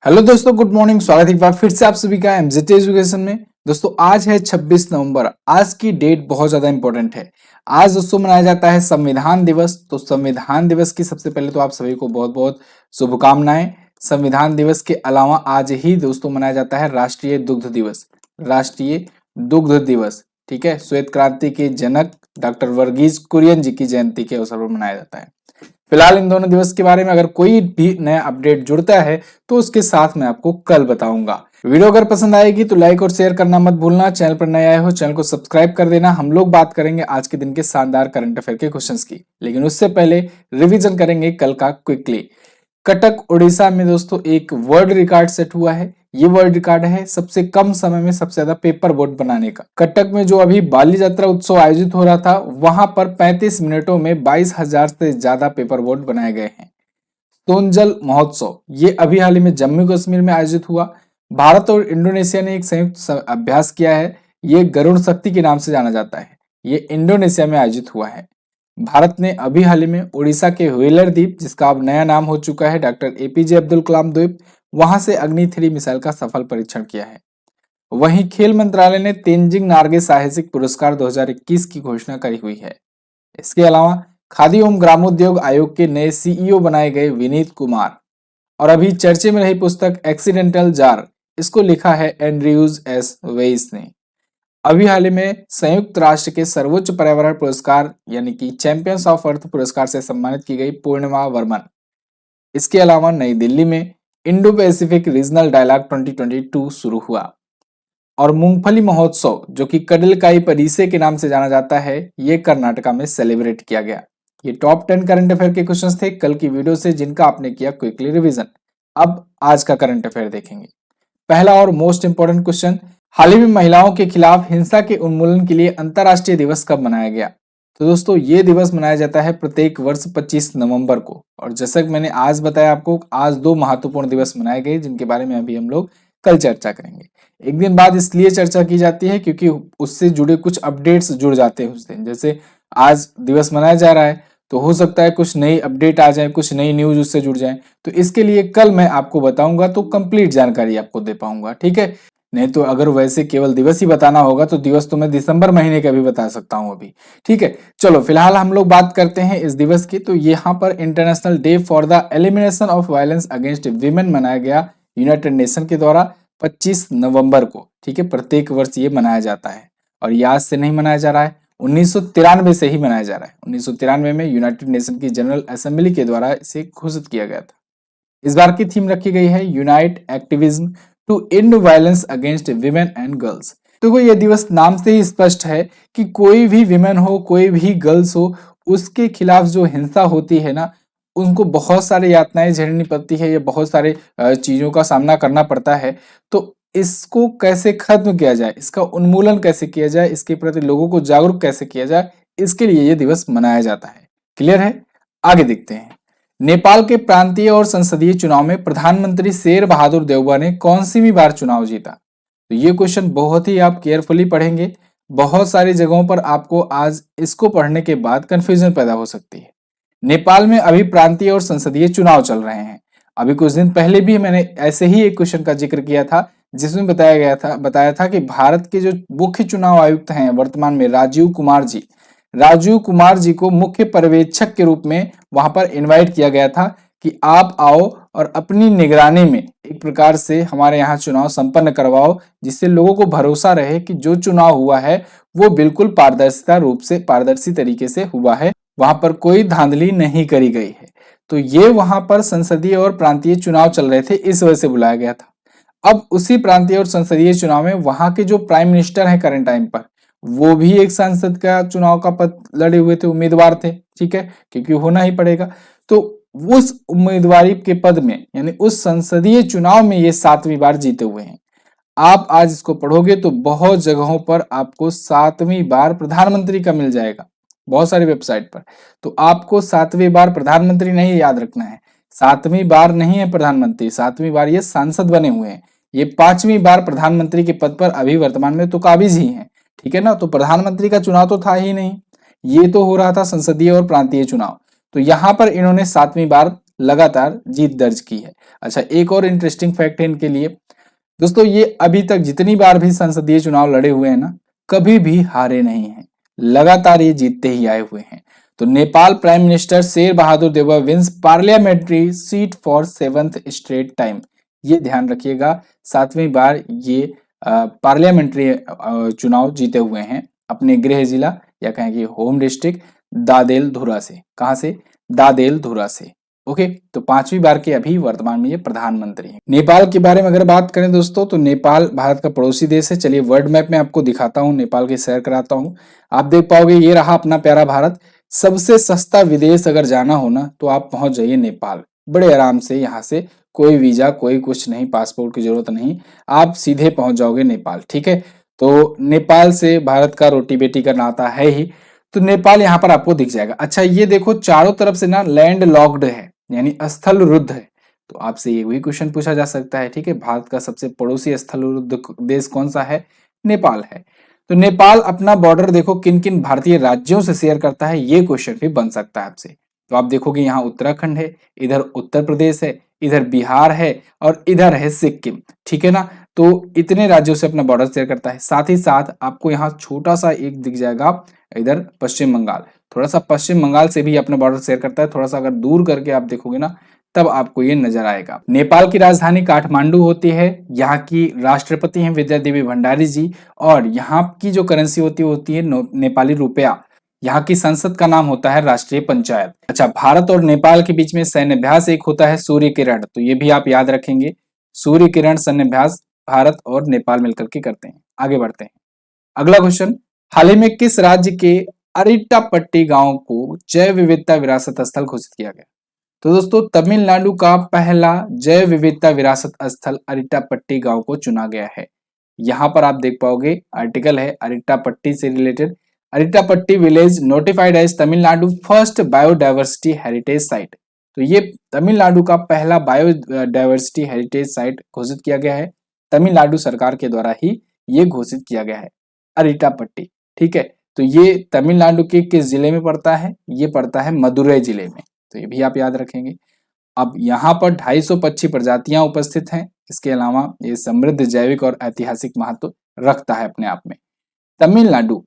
Hello दोस्तों, good morning. स्वागत है एक बार फिर से आप सभी का एमजेटी एजुकेशन में। दोस्तों आज है 26 नवंबर। आज की डेट बहुत ज्यादा इंपॉर्टेंट है। आज दोस्तों मनाया जाता है संविधान दिवस। तो संविधान दिवस की सबसे पहले तो आप सभी को बहुत बहुत शुभकामनाएं। संविधान दिवस के अलावा आज ही दोस्तों मनाया जाता है राष्ट्रीय दुग्ध दिवस। राष्ट्रीय दुग्ध दिवस, ठीक है। श्वेत क्रांति के जनक डॉक्टर वर्गीज कुरियन जी की जयंती के अवसर पर मनाया जाता है। फिलहाल इन दोनों दिवस के बारे में अगर कोई भी नया अपडेट जुड़ता है तो उसके साथ मैं आपको कल बताऊंगा। वीडियो अगर पसंद आएगी तो लाइक और शेयर करना मत भूलना। चैनल पर नए आए हो चैनल को सब्सक्राइब कर देना। हम लोग बात करेंगे आज के दिन के शानदार करंट अफेयर के क्वेश्चंस की, लेकिन उससे पहले रिवीजन करेंगे कल का क्विकली। कटक उड़ीसा में दोस्तों एक वर्ल्ड रिकॉर्ड सेट हुआ है। ये वर्ल्ड रिकॉर्ड है सबसे कम समय में सबसे ज्यादा पेपर बोट बनाने का। कटक में जो अभी बाली यात्रा उत्सव आयोजित हो रहा था वहां पर 35 मिनटों में 22,000 से ज्यादा पेपर बोट बनाए गए हैं। सोनजल महोत्सव ये अभी हाल ही में जम्मू कश्मीर में आयोजित हुआ। भारत और इंडोनेशिया ने एक संयुक्त अभ्यास किया है। ये गरुड़ शक्ति के नाम से जाना जाता है। ये इंडोनेशिया में आयोजित हुआ है। भारत ने अभी हाल ही में उड़ीसा के व्हीलर द्वीप, जिसका अब नया नाम हो चुका है डॉक्टर एपीजे अब्दुल कलाम द्वीप, वहां से अग्नि 3 मिसाइल का सफल परीक्षण किया है। वहीं खेल मंत्रालय ने तेंजिंग नार्गे साहसिक पुरस्कार 2021 की घोषणा करी हुई है। इसके अलावा खादी एवं ग्रामोद्योग आयोग के नए सीईओ बनाए गए विनीत कुमार। और अभी चर्चे में रही पुस्तक एक्सीडेंटल जार, इसको लिखा है एंड्रयूज एस वेइस ने। अभी हाल ही में संयुक्त राष्ट्र के सर्वोच्च पर्यावरण पुरस्कार यानी कि चैंपियंस ऑफ अर्थ पुरस्कार से सम्मानित की गई पूर्णिमा वर्मन। इसके अलावा नई दिल्ली में इंडो पैसिफिक रीजनल डायलॉग 2022 शुरू हुआ। और मूंगफली महोत्सव जो कि कडलकाई परिसे के नाम से जाना जाता है, ये कर्नाटका में सेलिब्रेट किया गया। ये टॉप 10 करंट अफेयर के क्वेश्चंस थे कल की वीडियो से, जिनका आपने किया क्विकली रिवीजन। अब आज का करंट अफेयर देखेंगे। पहला और मोस्ट इंपोर्टेंट क्वेश्चन, हाल ही में महिलाओं के खिलाफ हिंसा के उन्मूलन के लिए अंतर्राष्ट्रीय दिवस कब मनाया गया? तो दोस्तों ये दिवस मनाया जाता है प्रत्येक वर्ष 25 नवंबर को। और जैसा कि मैंने आज बताया आपको, आज दो महत्वपूर्ण दिवस मनाए गए जिनके बारे में अभी हम लोग कल चर्चा करेंगे। एक दिन बाद इसलिए चर्चा की जाती है क्योंकि उससे जुड़े कुछ अपडेट्स जुड़ जाते हैं उस दिन। जैसे आज दिवस मनाया जा रहा है तो हो सकता है कुछ नई अपडेट आ जाए, कुछ नई न्यूज उससे जुड़ जाए। तो इसके लिए कल मैं आपको बताऊंगा तो कंप्लीट जानकारी आपको दे पाऊंगा, ठीक है। नहीं तो अगर वैसे केवल दिवस ही बताना होगा तो दिवस तो मैं दिसंबर महीने का भी बता सकता हूं अभी, ठीक है। चलो फिलहाल हम लोग बात करते हैं इस दिवस की। तो यहाँ पर international day for the elimination of violence against women मनाया गया यूनाइटेड नेशन के द्वारा 25 नवंबर को, ठीक है। प्रत्येक वर्ष ये मनाया जाता है और ये आज से नहीं मनाया जा रहा है, 1993 से ही मनाया जा रहा है। 1993 में यूनाइटेड नेशन की जनरल असेंबली के द्वारा इसे घोषित किया गया था। इस बार की थीम रखी गई है unite activism to end violence against women and girls. तो यह दिवस नाम से ही स्पष्ट है कि कोई भी विमेन हो, कोई भी गर्ल्स हो, उसके खिलाफ जो हिंसा होती है ना, उनको बहुत सारी यातनाएं झेलनी पड़ती है, या बहुत सारे चीजों का सामना करना पड़ता है। तो इसको कैसे खत्म किया जाए, इसका उन्मूलन कैसे किया जाए, इसके प्रति लोगों को जागरूक कैसे किया जाए, इसके लिए यह दिवस मनाया जाता है। क्लियर है? आगे देखते हैं। नेपाल के प्रांतीय और संसदीय चुनाव में प्रधानमंत्री शेर बहादुर देउबा ने कौन सी बार चुनाव जीता? तो ये क्वेश्चन बहुत ही आप केयरफुली पढ़ेंगे। बहुत सारी जगहों पर आपको आज इसको पढ़ने के बाद कंफ्यूजन पैदा हो सकती है। नेपाल में अभी प्रांतीय और संसदीय चुनाव चल रहे हैं। अभी कुछ दिन पहले भी मैंने ऐसे ही एक क्वेश्चन का जिक्र किया था जिसमें बताया था कि भारत के जो मुख्य चुनाव आयुक्त हैं वर्तमान में राजीव कुमार जी को मुख्य पर्यवेक्षक के रूप में वहां पर इनवाइट किया गया था कि आप आओ और अपनी निगरानी में एक प्रकार से हमारे यहाँ चुनाव संपन्न करवाओ, जिससे लोगों को भरोसा रहे कि जो चुनाव हुआ है वो बिल्कुल पारदर्शी तरीके से हुआ है, वहां पर कोई धांधली नहीं करी गई है। तो ये वहां पर संसदीय और प्रांतीय चुनाव चल रहे थे, इस वजह से बुलाया गया था। अब उसी प्रांतीय और संसदीय चुनाव में वहां के जो प्राइम मिनिस्टर हैं करंट टाइम पर, वो भी एक सांसद का चुनाव का पद लड़े हुए थे, उम्मीदवार थे, ठीक है, क्योंकि होना ही पड़ेगा। तो उस उम्मीदवारी के पद में यानी उस संसदीय चुनाव में ये 7वीं बार जीते हुए हैं। आप आज इसको पढ़ोगे तो बहुत जगहों पर आपको 7वीं बार प्रधानमंत्री का मिल जाएगा, बहुत सारी वेबसाइट पर। तो आपको 7वीं बार प्रधानमंत्री नहीं याद रखना है, 7वीं बार नहीं है प्रधानमंत्री, 7वीं बार ये सांसद बने हुए हैं। ये 5वीं बार प्रधानमंत्री के पद पर अभी वर्तमान में तो काबिज ही हैं, ठीक है ना। तो प्रधानमंत्री का चुनाव तो था ही नहीं, ये तो हो रहा था संसदीय और प्रांतीय चुनाव। तो यहां पर इन्होंने 7वीं बार लगातार जीत दर्ज की है। अच्छा, एक और इंटरेस्टिंग फैक्ट है इनके लिए दोस्तों, ये अभी तक जितनी बार भी संसदीय चुनाव लड़े हुए हैं ना, कभी भी हारे नहीं हैं, लगातार ये जीतते ही आए हुए हैं। तो Nepal prime minister Sher Bahadur Deuba wins parliamentary seat for 7th straight time. ये ध्यान रखिएगा, 7वीं बार ये पार्लियामेंट्री चुनाव जीते हुए हैं अपने गृह जिला या कहें कि होम डिस्ट्रिक्ट दादेल धुरा से। कहां से? दादेल धुरा से। ओके, तो 5वीं बार के अभी वर्तमान में ये प्रधानमंत्री हैं। नेपाल के बारे में अगर बात करें दोस्तों, तो नेपाल भारत का पड़ोसी देश है। चलिए वर्ल्ड मैप में आपको दिखाता हूँ, नेपाल की सैर कराता हूँ। आप देख पाओगे ये रहा अपना प्यारा भारत। सबसे सस्ता विदेश अगर जाना हो ना, तो आप पहुंच जाइए नेपाल, बड़े आराम से। यहाँ से कोई वीजा, कोई कुछ नहीं, पासपोर्ट की जरूरत नहीं, आप सीधे पहुंच जाओगे नेपाल। ठीक है, तो नेपाल से भारत का रोटी बेटी का नाता है ही, तो नेपाल यहाँ पर आपको दिख जाएगा। अच्छा, ये देखो चारों तरफ से ना लैंड लॉक्ड है, यानी स्थल रुद्ध है। तो आपसे ये भी क्वेश्चन पूछा जा सकता है, ठीक है, भारत का सबसे पड़ोसी स्थल रुद्ध देश कौन सा है? नेपाल है। तो नेपाल अपना बॉर्डर देखो किन किन भारतीय राज्यों से शेयर करता है, ये क्वेश्चन भी बन सकता है आपसे। तो आप देखोगे यहाँ उत्तराखंड है, इधर उत्तर प्रदेश है, इधर बिहार है और इधर है सिक्किम। ठीक है ना, तो इतने राज्यों से अपना बॉर्डर शेयर करता है। साथ ही साथ आपको यहाँ छोटा सा एक दिख जाएगा, इधर पश्चिम बंगाल, थोड़ा सा पश्चिम बंगाल से भी अपना बॉर्डर शेयर करता है। थोड़ा सा अगर दूर करके आप देखोगे ना, तब आपको ये नजर आएगा। नेपाल की राजधानी काठमांडू होती है। यहाँ की राष्ट्रपति हैं विद्या देवी भंडारी जी, और यहाँ की जो करेंसी होती है नेपाली रुपया। यहाँ की संसद का नाम होता है राष्ट्रीय पंचायत। अच्छा, भारत और नेपाल के बीच में सैन्य अभ्यास एक होता है सूर्य किरण, तो ये भी आप याद रखेंगे। सूर्य किरण सैन्य अभ्यास भारत और नेपाल मिलकर के करते हैं। आगे बढ़ते हैं, अगला क्वेश्चन, हाल ही में किस राज्य के अरिट्टापट्टी गांव को जैव विविधता विरासत स्थल घोषित किया गया? तो दोस्तों, तमिलनाडु का पहला जैव विविधता विरासत स्थल अरिट्टापट्टी गांव को चुना गया है। यहाँ पर आप देख पाओगे आर्टिकल है अरिट्टापट्टी से रिलेटेड। Arittapatti village notified as Tamil Nadu first biodiversity heritage site. तो ये तमिलनाडु का पहला बायोडायवर्सिटी हेरिटेज साइट घोषित किया गया है। तमिलनाडु सरकार के द्वारा ही ये घोषित किया गया है अरिट्टापट्टी। ठीक है, तो ये तमिलनाडु के किस जिले में पड़ता है? ये पड़ता है मदुरई जिले में, तो ये भी आप याद रखेंगे। अब यहाँ पर 250 पक्षी प्रजातियां उपस्थित हैं। इसके अलावा ये समृद्ध जैविक और ऐतिहासिक महत्व रखता है अपने आप में तमिलनाडु।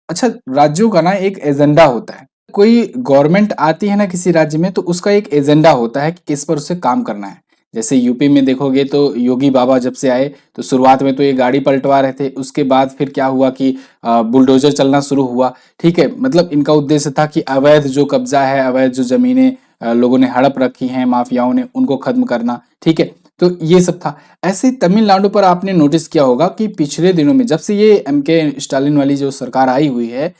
अच्छा, राज्यों का ना एक एजेंडा होता है। कोई गवर्नमेंट आती है ना किसी राज्य में, तो उसका एक एजेंडा होता है कि किस पर उसे काम करना है। जैसे यूपी में देखोगे तो योगी बाबा जब से आए, तो शुरुआत में तो ये गाड़ी पलटवा रहे थे, उसके बाद फिर क्या हुआ कि बुलडोजर चलना शुरू हुआ। ठीक है, मतलब इनका उद्देश्य था कि अवैध जो कब्जा है, अवैध जो जमीनें लोगों ने हड़प रखी हैं, माफियाओं ने, उनको खत्म करना। ठीक है, तो ये सब था। ऐसे तमिलनाडु पर आपने नोटिस किया होगा कि पिछले दिनों में जब से ये एमके स्टालिन वाली जो सरकार आई हुई है,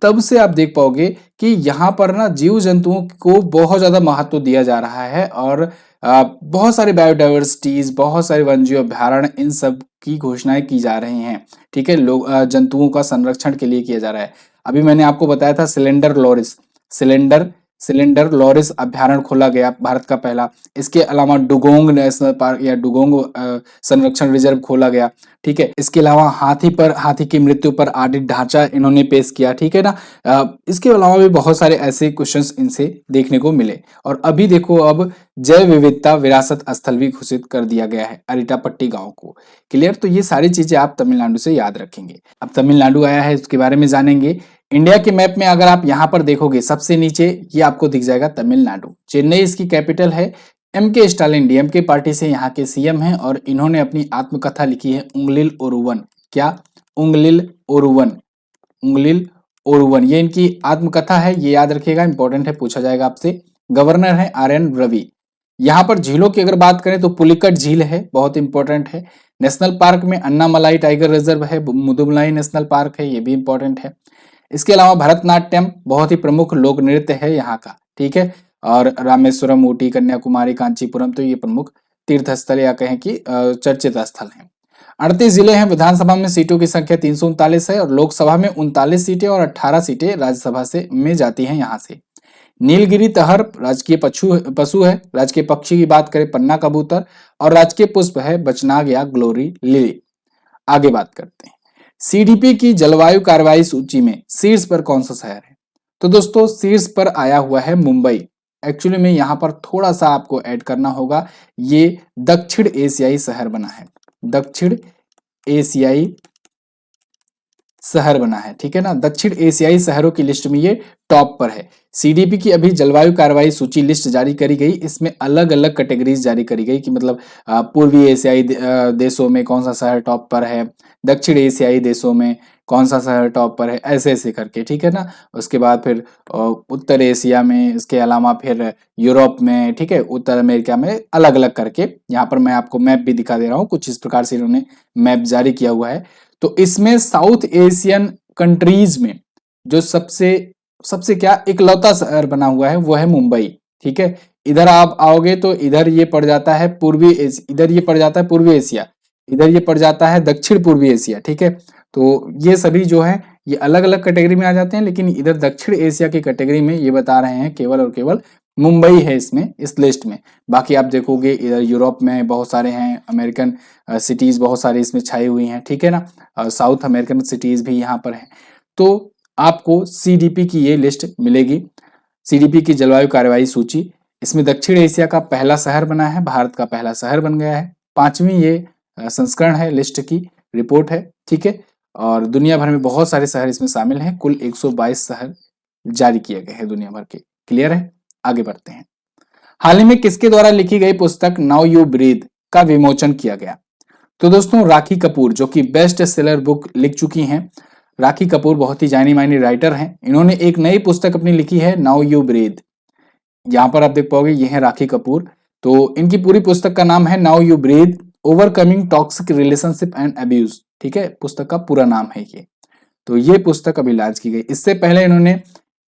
तब से आप देख पाओगे कि यहाँ पर ना जीव जंतुओं को बहुत ज्यादा महत्व दिया जा रहा है, और बहुत सारे बायोडाइवर्सिटीज, बहुत सारे वन्यजीव अभ्यारण्य, इन सब की घोषणाएं की जा रही हैं। ठीक है, लोग जंतुओं का संरक्षण के लिए किया जा रहा है। अभी मैंने आपको बताया था सिलेंडर लॉरिस अभ्यारण्य खोला गया, भारत का पहला। इसके अलावा डुगोंग नेशनल पार्क या डुगोंग संरक्षण रिजर्व खोला गया। ठीक है, इसके अलावा हाथी की मृत्यु पर ऑडिट ढांचा इन्होंने पेश किया। ठीक है ना, इसके अलावा भी बहुत सारे ऐसे क्वेश्चंस इनसे देखने को मिले। और अभी देखो, अब जैव विविधता विरासत स्थल भी घोषित कर दिया गया है अरिट्टापट्टी गांव को। क्लियर? तो ये सारी चीजें आप तमिलनाडु से याद रखेंगे। अब तमिलनाडु आया है, उसके बारे में जानेंगे। इंडिया के मैप में अगर आप यहाँ पर देखोगे, सबसे नीचे ये आपको दिख जाएगा तमिलनाडु। चेन्नई इसकी कैपिटल है। एमके स्टालिन डीएमके पार्टी से यहाँ के सीएम हैं, और इन्होंने अपनी आत्मकथा लिखी है उंगलिल ओरुवन। क्या? उंगलिल ओरुवन। उंगलिल ओरुवन, ये इनकी आत्मकथा है, ये याद रखिएगा, इंपॉर्टेंट है, पूछा जाएगा आपसे। गवर्नर है आर.एन. रवि। यहाँ पर झीलों की अगर बात करें तो पुलिकट झील है, बहुत इंपॉर्टेंट है। नेशनल पार्क में अन्नामलाई टाइगर रिजर्व है, मुदुमलाई नेशनल पार्क है, ये भी इंपॉर्टेंट है। इसके अलावा भरतनाट्यम बहुत ही प्रमुख लोक नृत्य है यहाँ का। ठीक है, और रामेश्वरम, ऊटी, कन्याकुमारी, कांचीपुरम, तो ये प्रमुख तीर्थ स्थल या कहें कि चर्चित स्थल हैं। 38 जिले हैं। विधानसभा में सीटों की संख्या 339 है, और लोकसभा में 39 सीटें और 18 सीटें राज्यसभा से में जाती हैं यहाँ से। नीलगिरी तहर राजकीय पशु है। राजकीय पक्षी की बात करें, पन्ना कबूतर, और राजकीय पुष्प है बचनाग या ग्लोरी लिली। आगे बात करते हैं, सीडीपी की जलवायु कार्रवाई सूची में शीर्ष पर कौन सा शहर है? तो दोस्तों, शीर्ष पर आया हुआ है मुंबई। एक्चुअली में यहाँ पर थोड़ा सा आपको ऐड करना होगा, ये दक्षिण एशियाई शहर बना है, दक्षिण एशियाई शहर बना है, ठीक है ना। दक्षिण एशियाई शहरों की लिस्ट में ये टॉप पर है। सीडीपी की अभी जलवायु कार्रवाई सूची लिस्ट जारी करी गई, इसमें अलग अलग कैटेगरीज जारी करी गई कि मतलब पूर्वी एशियाई देशों में कौन सा शहर टॉप पर है, दक्षिण एशियाई देशों में कौन सा शहर टॉप पर है, ऐसे ऐसे करके, ठीक है ना। उसके बाद फिर उत्तर एशिया में, इसके अलावा फिर यूरोप में, ठीक है, उत्तर अमेरिका में, अलग अलग करके। यहाँ पर मैं आपको मैप भी दिखा दे रहा हूँ, कुछ इस प्रकार से इन्होंने मैप जारी किया हुआ है। तो इसमें साउथ एशियन कंट्रीज में जो सबसे सबसे क्या इकलौता शहर बना हुआ है वो है मुंबई, ठीक है। इधर आप आओगे तो इधर ये पड़ जाता है इधर ये पड़ जाता है पूर्वी एशिया, इधर ये पड़ जाता है दक्षिण पूर्वी एशिया, ठीक है। तो ये सभी जो है ये अलग अलग कैटेगरी में आ जाते हैं, लेकिन इधर दक्षिण एशिया की कैटेगरी में ये बता रहे हैं केवल और केवल मुंबई है इसमें, इस लिस्ट में। बाकी आप देखोगे इधर यूरोप में बहुत सारे हैं, अमेरिकन सिटीज बहुत सारी इसमें छाई हुई हैं, ठीक है ना। साउथ अमेरिकन सिटीज भी यहाँ पर हैं। तो आपको सीडीपी की ये लिस्ट मिलेगी, सीडीपी की जलवायु कार्रवाई सूची। इसमें दक्षिण एशिया का पहला शहर बना है, भारत का पहला शहर बन गया है। 5वीं ये संस्करण है, लिस्ट की रिपोर्ट है, ठीक है। और दुनिया भर में बहुत सारे शहर इसमें शामिल हैं, कुल 122 शहर जारी किए गए हैं दुनिया भर के। क्लियर है, आगे बढ़ते हैं। हाल ही में किसके द्वारा लिखी गई पुस्तक नाउ यू ब्रीथ का विमोचन किया गया? तो दोस्तों राखी कपूर, जो कि बेस्ट सेलर बुक लिख चुकी हैं। राखी कपूर बहुत ही जानी मानी राइटर हैं, इन्होंने एक नई पुस्तक अपनी लिखी है नाउ यू ब्रीथ। यहाँ पर आप देख पाओगे ये है राखी कपूर। तो इनकी पूरी पुस्तक का नाम है now you breathe overcoming toxic relationship and abuse, ठीक है, पुस्तक का पूरा नाम है ये। तो ये पुस्तक अभी लॉन्च की गई। इससे पहले इन्होंने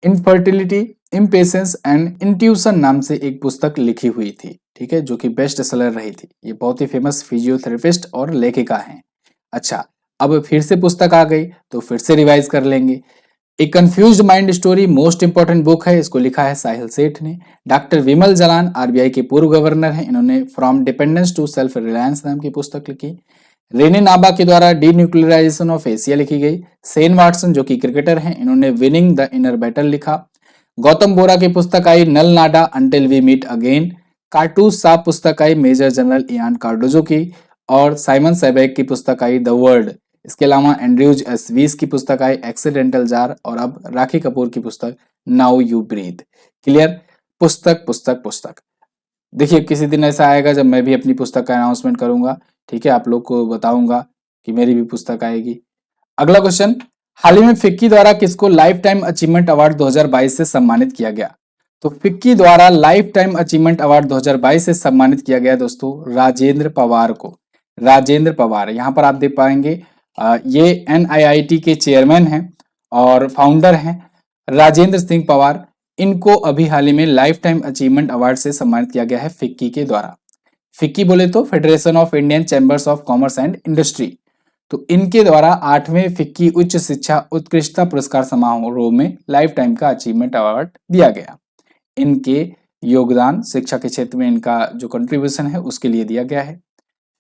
इनफर्टिलिटी, इम्पेशेंस एंड इंट्यूशन नाम से एक पुस्तक लिखी हुई थी, ठीक है, जो कि बेस्ट सेलर रही थी। ये बहुत ही फेमस फिजियोथेरेपिस्ट और लेखिका हैं। अच्छा, अब फिर से पुस्तक आ गई तो फिर से रिवाइज कर लेंगे। A confused mind story most important book है, इसको लिखा है साहिल सेठ ने। डॉक्टर विमल जालान आरबीआई के पूर्व गवर्नर हैं, इन्होंने from dependence to self reliance नाम की पुस्तक लिखी। रेने नाबा के द्वारा डीन्यूक्लियराइजेशन ऑफ एशिया लिखी गई। सेन वाटसन जो कि क्रिकेटर हैं, इन्होंने विनिंग द इनर बैटल लिखा। गौतम बोरा की पुस्तक आई नल नाडा अंटिल वी मीट अगेन। कार्टूस साहब पुस्तक आई मेजर जनरल इयान कार्डोजो की। और साइमन सेबेक की पुस्तक आई द वर्ल्ड। इसके अलावा एंड्रयूज एस वीस की पुस्तक आई एक्सीडेंटल जार। और अब राखी कपूर की पुस्तक नाउ यू ब्रीथ। क्लियर, पुस्तक पुस्तक पुस्तक। देखिए किसी दिन ऐसा आएगा जब मैं भी अपनी पुस्तक का अनाउंसमेंट करूंगा, ठीक है, आप लोग को बताऊंगा कि मेरी भी पुस्तक आएगी। अगला क्वेश्चन, हाल ही में फिक्की द्वारा किसको लाइफ टाइम अचीवमेंट अवार्ड 2022 से सम्मानित किया गया? तो फिक्की द्वारा लाइफ टाइम अचीवमेंट अवार्ड 2022 से सम्मानित किया गया दोस्तों राजेंद्र पवार को। राजेंद्र पवार, यहाँ पर आप देख पाएंगे ये एनआईआईटी के चेयरमैन हैं और फाउंडर हैं राजेंद्र सिंह पवार। इनको अभी हाल ही में लाइफ टाइम अचीवमेंट अवार्ड से सम्मानित किया गया है फिक्की के द्वारा। फिक्की बोले तो federation of Indian chambers of commerce and industry. तो इनके द्वारा 8वें फिक्की उच्च शिक्षा उत्कृष्टता पुरस्कार समारोह में लाइफ टाइम का अचीवमेंट अवार्ड दिया गया। इनके योगदान शिक्षा के क्षेत्र में इनका जो कंट्रीब्यूशन है उसके लिए दिया गया है।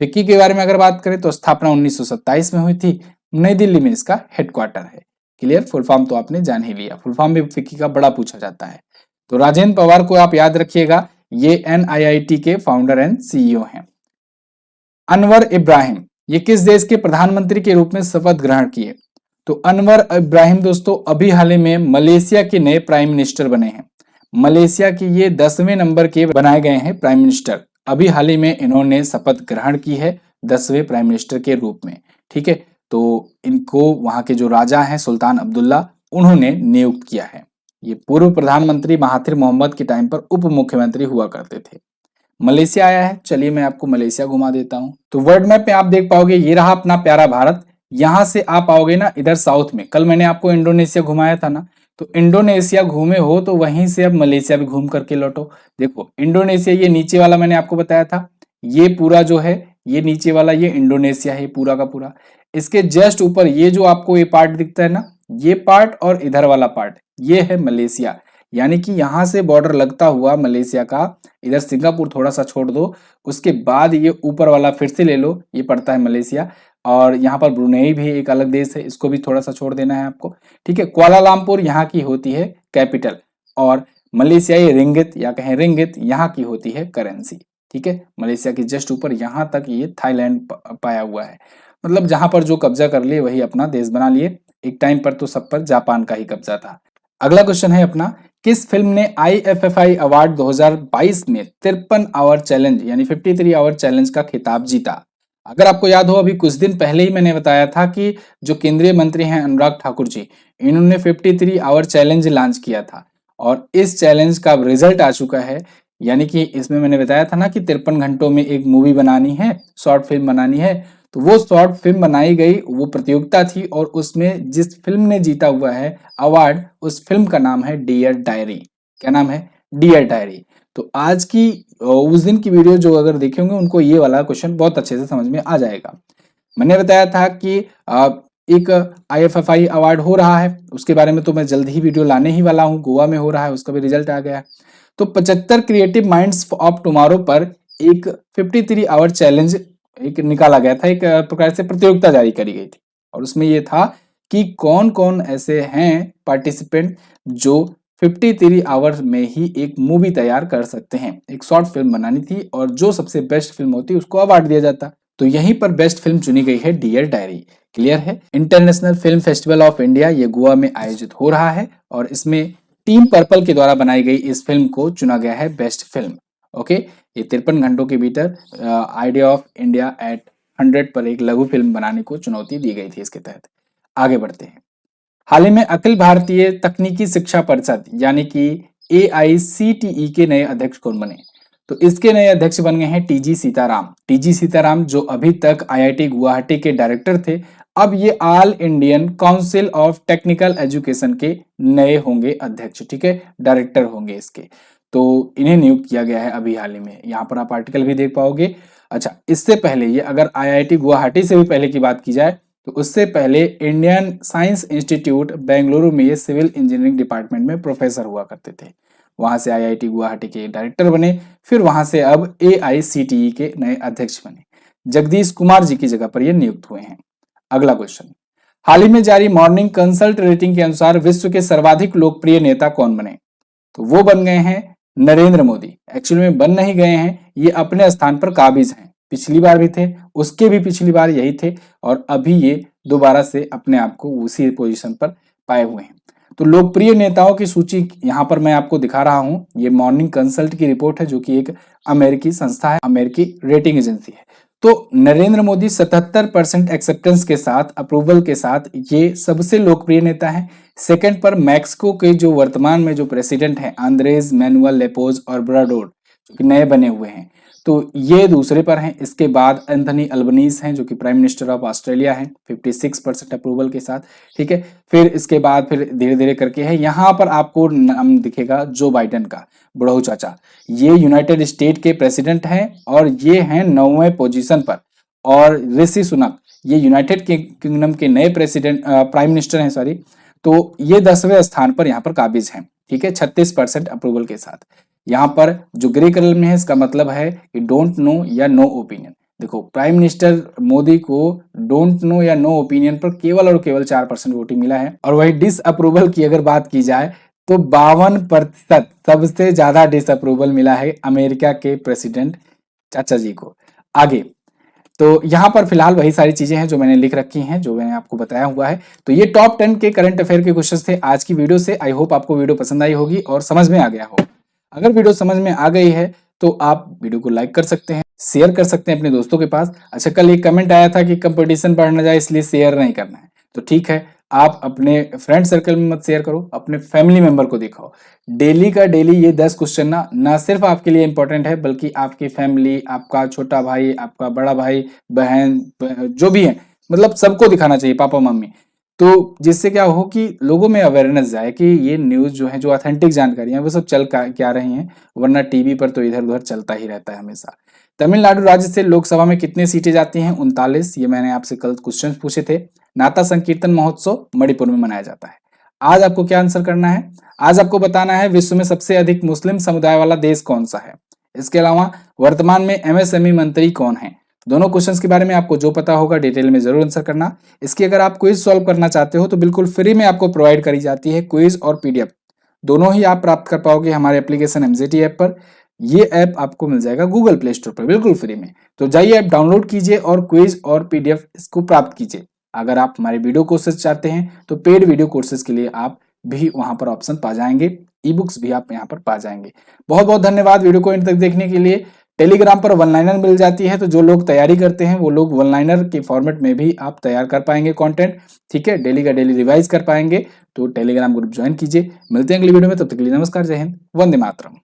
फिक्की के बारे में अगर बात करें तो स्थापना 1927 में हुई थी, नई दिल्ली में इसका हेडक्वार्टर है। क्लियर, फुल फॉर्म तो आपने जान ही लिया, फुल फॉर्म भी फिक्की का बड़ा पूछा जाता है। तो राजेंद्र पवार को आप याद रखिएगा, ये एनआईआईटी के फाउंडर एंड सीईओ हैं। अनवर इब्राहिम, ये किस देश के प्रधानमंत्री के रूप में शपथ ग्रहण किए? तो अनवर इब्राहिम दोस्तों अभी हाल ही में मलेशिया के नए प्राइम मिनिस्टर बने हैं। मलेशिया की ये 10वें नंबर के बनाए गए हैं प्राइम मिनिस्टर। अभी हाल ही में इन्होंने शपथ ग्रहण की है 10वें प्राइम मिनिस्टर के रूप में, ठीक है। तो इनको वहां के जो राजा हैं सुल्तान अब्दुल्ला, उन्होंने नियुक्त किया है। ये पूर्व प्रधानमंत्री महाथिर मोहम्मद के टाइम पर उप मुख्यमंत्री हुआ करते थे। मलेशिया आया है, चलिए मैं आपको मलेशिया घुमा देता हूँ। तो वर्ल्ड मैप में आप देख पाओगे ये रहा अपना प्यारा भारत। यहाँ से आप आओगे ना इधर साउथ में, कल मैंने आपको इंडोनेशिया घुमाया था ना, तो इंडोनेशिया घूमे हो तो वहीं से अब मलेशिया भी घूम करके लौटो। देखो इंडोनेशिया ये नीचे वाला मैंने आपको बताया था, ये पूरा जो है ये नीचे वाला ये इंडोनेशिया है पूरा का पूरा। इसके जस्ट ऊपर ये जो आपको ये पार्ट दिखता है ना, ये पार्ट और इधर वाला पार्ट ये है मलेशिया। यानी कि यहाँ से बॉर्डर लगता हुआ मलेशिया का, इधर सिंगापुर थोड़ा सा छोड़ दो, उसके बाद ये ऊपर वाला फिर से ले लो, ये पड़ता है मलेशिया। और यहाँ पर ब्रुनेई भी एक अलग देश है, इसको भी थोड़ा सा छोड़ देना है आपको, ठीक है। कुआलालंपुर यहाँ की होती है कैपिटल और मलेशियाई रिंगित या कहें रिंगित यहाँ की होती है करेंसी। ठीक है, मलेशिया के जस्ट ऊपर यहाँ तक ये थाईलैंड पाया हुआ है। मतलब जहां पर जो कब्जा कर लिए वही अपना देश बना लिए। एक टाइम पर तो सब पर जापान का ही कब्जा था। अगला क्वेश्चन है अपना, किस फिल्म ने IFFI अवार्ड 2022 में 53 आवर चैलेंज यानी 53 आवर चैलेंज का खिताब जीता? अगर आपको याद हो, अभी कुछ दिन पहले ही मैंने बताया था कि जो केंद्रीय मंत्री हैं अनुराग ठाकुर जी, इन्होंने 53 आवर चैलेंज लॉन्च किया था और इस चैलेंज का रिजल्ट आ चुका है। यानी कि इसमें मैंने बताया था ना कि 53 घंटों में एक मूवी बनानी है, शॉर्ट फिल्म बनानी है। तो वो शॉर्ट फिल्म बनाई गई, वो प्रतियोगिता थी और उसमें जिस फिल्म ने जीता हुआ है अवार्ड, उस फिल्म का नाम है डियर डायरी। क्या नाम है? Dear diary. तो आज की उस दिन की वीडियो जो अगर देखेंगे उनको ये वाला क्वेश्चन बहुत अच्छे से समझ में आ जाएगा। मैंने बताया था कि एक IFFI अवार्ड हो रहा है, उसके बारे में तो मैं जल्द ही वीडियो लाने ही वाला हूँ। गोवा में हो रहा है, उसका भी रिजल्ट आ गया है। तो 75 क्रिएटिव माइंड्स ऑफ टुमारो पर एक 53 आवर चैलेंज एक निकाला गया था, एक प्रकार से प्रतियोगिता जारी करी गई थी और उसमें यह था कि कौन कौन ऐसे हैं पार्टिसिपेंट जो 53 आवर्स में ही एक मूवी तैयार कर सकते हैं। एक शॉर्ट फिल्म बनानी थी और जो सबसे बेस्ट फिल्म होती उसको अवार्ड दिया जाता। तो यहीं पर बेस्ट फिल्म चुनी गई है डियर डायरी। क्लियर है? International film festival of India ये गोवा में आयोजित हो रहा है और इसमें टीम पर्पल के द्वारा बनाई गई इस फिल्म को चुना गया है बेस्ट फिल्म। ओके, ये 53 घंटों के भीतर आइडिया ऑफ इंडिया एट 100 पर एक लघु फिल्म बनाने को चुनौती दी गई थी इसके तहत। आगे बढ़ते हैं। हाल ही में अखिल भारतीय तकनीकी शिक्षा परिषद यानी कि AICTE के नए अध्यक्ष कौन बने? तो इसके नए अध्यक्ष बन गए हैं TG सीताराम। TG सीताराम जो अभी तक IIT गुवाहाटी के डायरेक्टर थे, अब ये all Indian council of technical education के नए होंगे अध्यक्ष। ठीक है, डायरेक्टर होंगे इसके। तो इन्हें नियुक्त किया गया है अभी हाल ही में। यहाँ पर आप आर्टिकल भी देख पाओगे। अच्छा, इससे पहले ये अगर IIT गुवाहाटी से भी पहले की बात की जाए तो उससे पहले इंडियन साइंस इंस्टीट्यूट बेंगलुरु में ये सिविल इंजीनियरिंग डिपार्टमेंट में प्रोफेसर हुआ करते थे। वहां से IIT गुवाहाटी के डायरेक्टर बने, फिर वहां से अब AICTE के नए अध्यक्ष बने। जगदीश कुमार जी की जगह पर ये नियुक्त हुए हैं। अगला क्वेश्चन, हाल ही में जारी मॉर्निंग कंसल्ट रेटिंग के अनुसार विश्व के सर्वाधिक लोकप्रिय नेता कौन बने? तो वो बन गए हैं नरेंद्र मोदी। एक्चुअली में बन नहीं गए हैं, ये अपने स्थान पर काबिज हैं। पिछली बार भी थे, उसके भी पिछली बार यही थे और अभी ये दोबारा से अपने आप को उसी पोजीशन पर पाए हुए हैं। तो लोकप्रिय नेताओं की सूची यहाँ पर मैं आपको दिखा रहा हूँ। ये मॉर्निंग कंसल्ट की रिपोर्ट है जो कि एक अमेरिकी संस्था है, अमेरिकी रेटिंग एजेंसी है। तो नरेंद्र मोदी 77% एक्सेप्टेंस के साथ, अप्रूवल के साथ ये सबसे लोकप्रिय नेता है। सेकंड पर मैक्सिको के जो वर्तमान में जो प्रेसिडेंट हैं आंद्रेज मैनुअल लेपोज और ब्राडोर जो कि नए बने हुए हैं, तो ये दूसरे पर हैं। इसके बाद एंथनी अल्बनीज हैं जो कि प्राइम मिनिस्टर ऑफ ऑस्ट्रेलिया हैं 56% अप्रूवल के साथ। ठीक है, फिर इसके बाद फिर धीरे धीरे करके है, यहाँ पर आपको नाम दिखेगा जो बाइडेन का, बुढ़ऊ चाचा। ये यूनाइटेड स्टेट के प्रेसिडेंट हैं और ये हैं 9वें पोजीशन पर। और ऋषि सुनक ये यूनाइटेड किंगडम के नए प्रेसिडेंट प्राइम मिनिस्टर हैं, सॉरी। तो ये 10वें स्थान पर यहाँ पर काबिज हैं। ठीक है, 36% अप्रूवल के साथ। यहाँ पर जो ग्रे कलर में है इसका मतलब है कि डोंट नो या नो ओपिनियन। देखो, प्राइम मिनिस्टर मोदी को डोंट नो या नो ओपिनियन पर केवल और केवल 4% वोटिंग मिला है। और वही डिसअप्रूवल की अगर बात की जाए तो 52% सबसे ज्यादा डिसअप्रूवल मिला है अमेरिका के प्रेसिडेंट चाचा जी को। आगे तो यहाँ पर फिलहाल वही सारी चीजें हैं जो मैंने लिख रखी हैं, जो मैंने आपको बताया हुआ है। तो ये टॉप 10 के करंट अफेयर के क्वेश्चंस थे आज की वीडियो से। आई होप आपको वीडियो पसंद आई होगी और समझ में आ गया हो। अगर वीडियो समझ में आ गई है तो आप वीडियो को लाइक कर सकते हैं, शेयर कर सकते हैं अपने दोस्तों के पास। अच्छा, कल एक कमेंट आया था कि कंपटीशन बढ़ ना जाए इसलिए शेयर नहीं करना है। तो ठीक है, आप अपने फ्रेंड सर्कल में मत शेयर करो, अपने फैमिली मेंबर को दिखाओ। डेली का डेली ये 10 क्वेश्चन ना सिर्फ आपके लिए इंपॉर्टेंट है बल्कि आपकी फैमिली, आपका छोटा भाई, आपका बड़ा भाई, बहन, जो भी है, मतलब सबको दिखाना चाहिए, पापा मम्मी। तो जिससे क्या हो कि लोगों में अवेयरनेस जाए कि ये न्यूज जो है, जो ऑथेंटिक जानकारियां वो सब चल क्या रही हैं, वरना टीवी पर तो इधर उधर चलता ही रहता है हमेशा। तमिलनाडु राज्य से लोकसभा में कितनी सीटें जाती हैं? 39। ये मैंने आपसे कल क्वेश्चन पूछे थे। नाता संकीर्तन महोत्सव मणिपुर में मनाया जाता है। आज आपको क्या आंसर करना है? आज आपको बताना है विश्व में सबसे अधिक मुस्लिम समुदाय वाला देश कौन सा है। इसके अलावा वर्तमान में MSME मंत्री कौन है? दोनों क्वेश्चंस के बारे में आपको जो पता होगा डिटेल में जरूर आंसर करना। इसकी अगर आप क्विज सॉल्व करना चाहते हो तो बिल्कुल फ्री में आपको प्रोवाइड करी जाती है क्विज और PDF। दोनों ही आप प्राप्त कर पाओगे हमारे एप्लीकेशन एमजेटी ऐप पर। ये ऐप आपको मिल जाएगा गूगल प्ले स्टोर पर बिल्कुल फ्री में। तो जाइए ऐप डाउनलोड कीजिए और क्विज और पीडीएफ इसको प्राप्त कीजिए। अगर आप हमारे वीडियो कोर्सेज चाहते हैं तो पेड वीडियो कोर्सेज के लिए आप भी वहां पर ऑप्शन पा जाएंगे, ई बुक्स भी आप यहाँ पर पा जाएंगे। बहुत बहुत धन्यवाद वीडियो को एंड तक देखने के लिए। टेलीग्राम पर वन लाइनर मिल जाती है, तो जो लोग तैयारी करते हैं वो लोग वन लाइनर के फॉर्मेट में भी आप तैयार कर पाएंगे कंटेंट। ठीक है, डेली का डेली रिवाइज कर पाएंगे। तो टेलीग्राम ग्रुप ज्वाइन कीजिए। मिलते हैं अगली वीडियो में, तब तक के लिए नमस्कार, जय हिंद, वंदे मातरम।